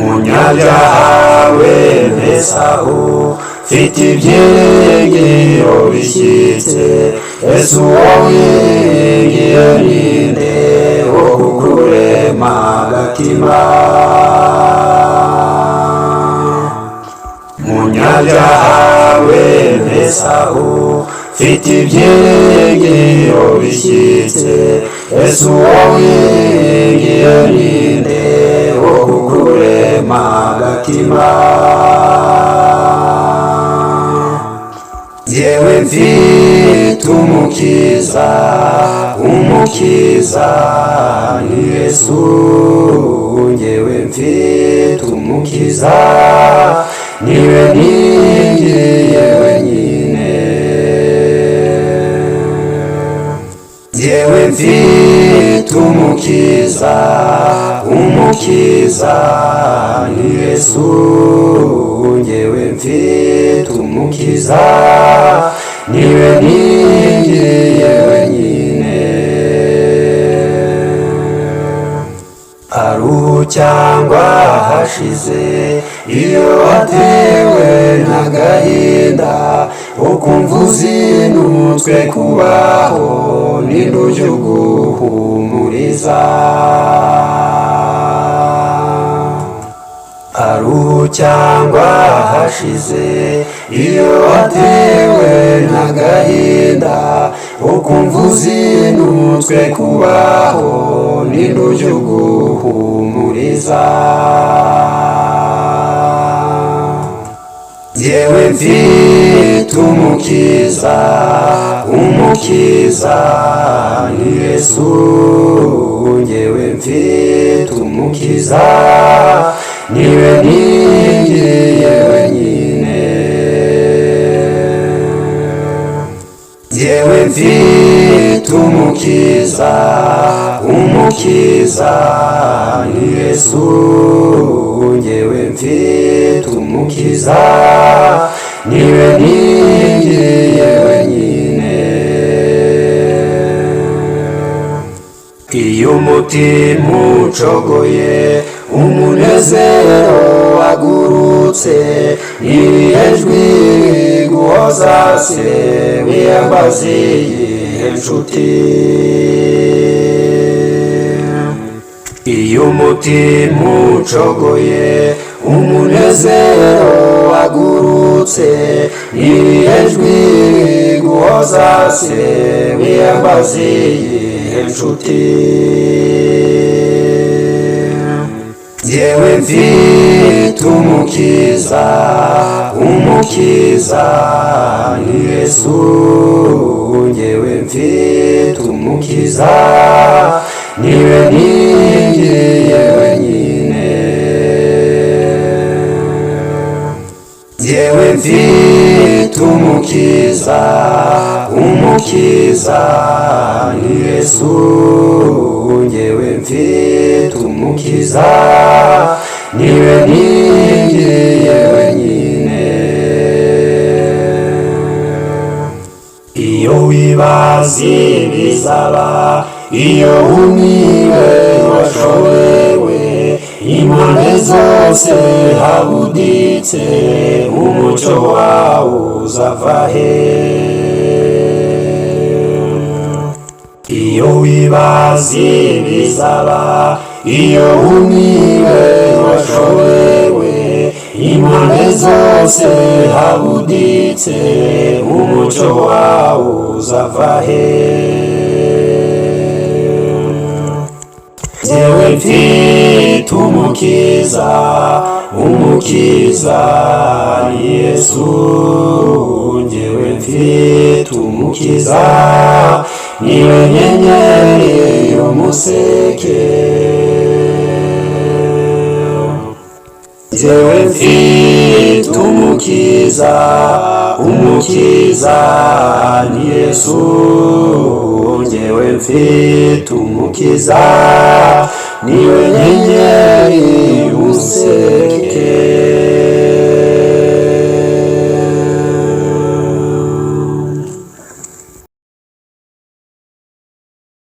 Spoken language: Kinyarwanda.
munyabyaha wene Esawu mfite ibyiringiro bishyitse Yesu wiringiye ninde wo kukurema agatima munyabyaha wene Esawu mfite ibyiringiro bishyitse Yesu wiringiye ninde wo kukurema agatima Yewe mfite umukiza ni Yesu Yewe mfite umukiza niwe ningiye wenyine Yewe mfite umukiza ni Yesu Yewe mfite umukiza niwe ningiye wenyine Aruhu cyangwa hashize iyo watewe n'agahinda ukumva uzinutswe kubaho ninde ujya uguhumuriza Aruhu cyangwa hashize iyo watewe n'agahinda ukumva uzinutswe kubaho ninde ujya uguhumuriza Yewe mfite umukiza ni Yesu Yewe mfite umukiza niwe ningiye wenyine Yewe mfite umukiza ni Yesu Yewe mfite umukiza niwe ningiye wenyine Iyo umutima ucogoye umunezero wagurutse n'ijwi guhoza se wiyambaza iyihe nshuti Iyo umutima ucogoye umunezero wagurutse n'ijwi guhoza se wiyambaza iyihe nshuti Yewe mfite umukiza ni Yesu Yewe mfite umukiza niwe ningiye wenyine Yewe mfite umukiza ni Yesu Yewe mfite umukiza niwe ningiye wenyine Iyo wibaza ibizaba iyo uniwe washobewe impande zose habuditse umucyo wawe uzava he Iyo wibaza ibizaba iyo uniwe washobewe impande zose habuditse umucyo wawe uzava he Yewe mfite umukiza ni Yesu Yewe mfite umukiza niwe nyenyeri y'umuseke Yewe mfite umukiza ni Yesu Yewe mfite umukiza niwe nyenyeri y'umuseke